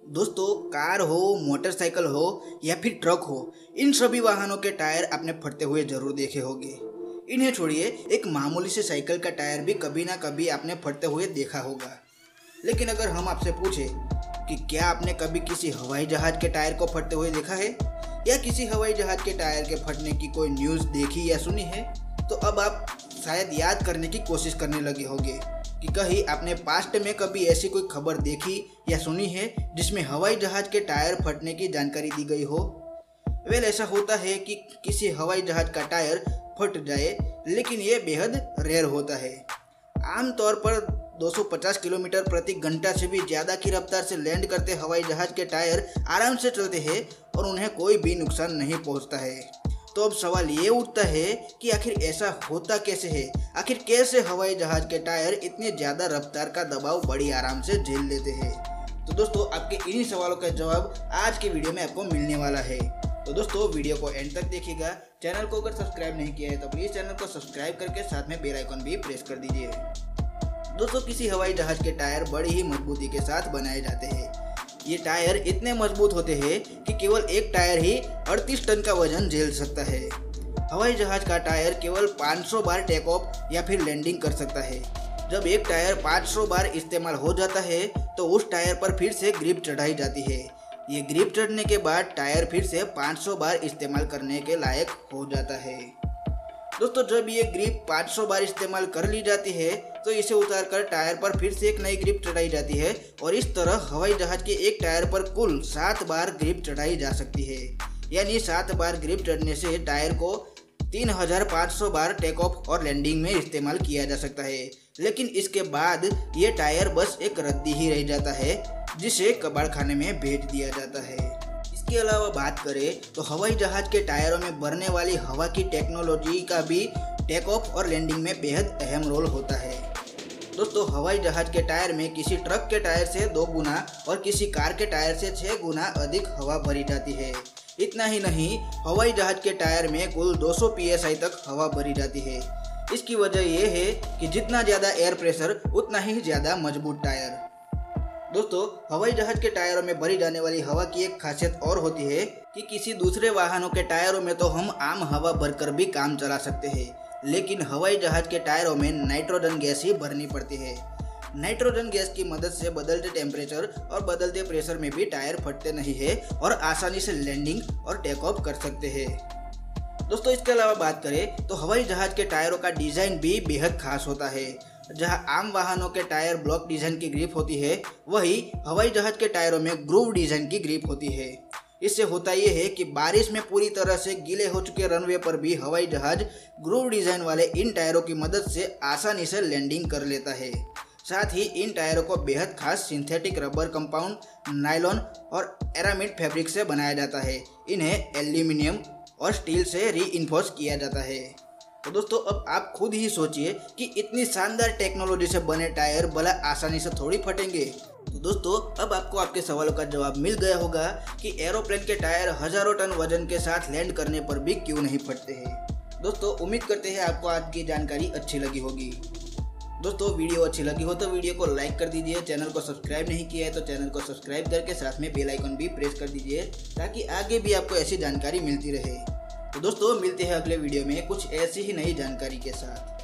दोस्तों, कार हो, मोटरसाइकिल हो या फिर ट्रक हो, इन सभी वाहनों के टायर आपने फटते हुए जरूर देखे होंगे। इन्हें छोड़िए, एक मामूली से साइकिल का टायर भी कभी ना कभी आपने फटते हुए देखा होगा। लेकिन अगर हम आपसे पूछें कि क्या आपने कभी किसी हवाई जहाज के टायर को फटते हुए देखा है या किसी हवाई जहाज के टायर के फटने की कोई न्यूज़ देखी या सुनी है, तो अब आप शायद याद करने की कोशिश करने लगे होंगे कि कहीं आपने पास्ट में कभी ऐसी कोई खबर देखी या सुनी है जिसमें हवाई जहाज के टायर फटने की जानकारी दी गई हो। ऐसा होता है कि किसी हवाई जहाज का टायर फट जाए, लेकिन ये बेहद रेयर होता है। आमतौर पर 250 किलोमीटर प्रति घंटा से भी ज़्यादा की रफ्तार से लैंड करते हवाई जहाज के टायर आराम से चलते हैं और उन्हें कोई भी नुकसान नहीं पहुंचता है। तो अब सवाल ये उठता है कि आखिर ऐसा होता कैसे है? आखिर कैसे हवाई जहाज के टायर इतने ज़्यादा रफ्तार का दबाव बड़ी आराम से झेल लेते हैं? तो दोस्तों, आपके इन्हीं सवालों का जवाब आज के वीडियो में आपको मिलने वाला है। तो दोस्तों, वीडियो को एंड तक देखिएगा। चैनल को अगर सब्सक्राइब नहीं किया है तो प्लीज़ चैनल को सब्सक्राइब करके साथ में बेल आइकन भी प्रेस कर दीजिए। दोस्तों, किसी हवाई जहाज के टायर बड़ी ही मजबूती के साथ बनाए जाते हैं। ये टायर इतने मजबूत होते हैं कि केवल एक टायर ही 38 टन का वजन झेल सकता है। हवाई जहाज का टायर केवल 500 बार टेक ऑफ या फिर लैंडिंग कर सकता है। जब एक टायर 500 बार इस्तेमाल हो जाता है तो उस टायर पर फिर से ग्रिप चढ़ाई जाती है। ये ग्रिप चढ़ने के बाद टायर फिर से 500 बार इस्तेमाल करने के लायक हो जाता है। दोस्तों, जब ये ग्रिप 500 बार इस्तेमाल कर ली जाती है तो इसे उतारकर टायर पर फिर से एक नई ग्रिप चढ़ाई जाती है और इस तरह हवाई जहाज के एक टायर पर कुल 7 बार ग्रिप चढ़ाई जा सकती है। यानी 7 बार ग्रिप चढ़ने से टायर को 3500 बार टेक ऑफ और लैंडिंग में इस्तेमाल किया जा सकता है। लेकिन इसके बाद ये टायर बस एक रद्दी ही रह जाता है जिसे कबाड़ खाने में भेज दिया जाता है। इसके अलावा बात करें तो हवाई जहाज के टायरों में भरने वाली हवा की टेक्नोलॉजी का भी टेक ऑफ और लैंडिंग में बेहद अहम रोल होता है। दोस्तों, हवाई जहाज के टायर में किसी ट्रक के टायर से 2 गुना और किसी कार के टायर से 6 गुना अधिक हवा भरी जाती है। इतना ही नहीं, हवाई जहाज के टायर में कुल 200 psi तक हवा भरी जाती है। इसकी वजह यह है कि जितना ज़्यादा एयर प्रेशर उतना ही ज़्यादा मजबूत टायर। दोस्तों, हवाई जहाज के टायरों में भरी जाने वाली हवा की एक खासियत और होती है कि किसी दूसरे वाहनों के टायरों में तो हम आम हवा भरकर भी काम चला सकते हैं, लेकिन हवाई जहाज के टायरों में नाइट्रोजन गैस ही भरनी पड़ती है। नाइट्रोजन गैस की मदद से बदलते टेम्परेचर और बदलते प्रेशर में भी टायर फटते नहीं है और आसानी से लैंडिंग और टेक ऑफ कर सकते हैं। दोस्तों, इसके अलावा बात करें तो हवाई जहाज के टायरों का डिज़ाइन भी बेहद खास होता है। जहां आम वाहनों के टायर ब्लॉक डिजाइन की ग्रिप होती है, वहीं हवाई जहाज के टायरों में ग्रूव डिजाइन की ग्रिप होती है। इससे होता यह है कि बारिश में पूरी तरह से गीले हो चुके रनवे पर भी हवाई जहाज ग्रूव डिजाइन वाले इन टायरों की मदद से आसानी से लैंडिंग कर लेता है। साथ ही इन टायरों को बेहद खास सिंथेटिक रबर कंपाउंड, नायलॉन और एरामिड फैब्रिक से बनाया जाता है। इन्हें एल्यूमिनियम और स्टील से रीइंफोर्स किया जाता है। तो दोस्तों, अब आप खुद ही सोचिए कि इतनी शानदार टेक्नोलॉजी से बने टायर भला आसानी से थोड़ी फटेंगे। तो दोस्तों, अब आपको आपके सवालों का जवाब मिल गया होगा कि एरोप्लेन के टायर हजारों टन वजन के साथ लैंड करने पर भी क्यों नहीं फटते हैं। दोस्तों, उम्मीद करते हैं आपको आज की जानकारी अच्छी लगी होगी। दोस्तों, वीडियो अच्छी लगी हो तो वीडियो को लाइक कर दीजिए। चैनल को सब्सक्राइब नहीं किया है तो चैनल को सब्सक्राइब करके साथ में बेल आइकन भी प्रेस कर दीजिए ताकि आगे भी आपको ऐसी जानकारी मिलती रहे। तो दोस्तों, मिलते हैं अगले वीडियो में कुछ ऐसी ही नई जानकारी के साथ।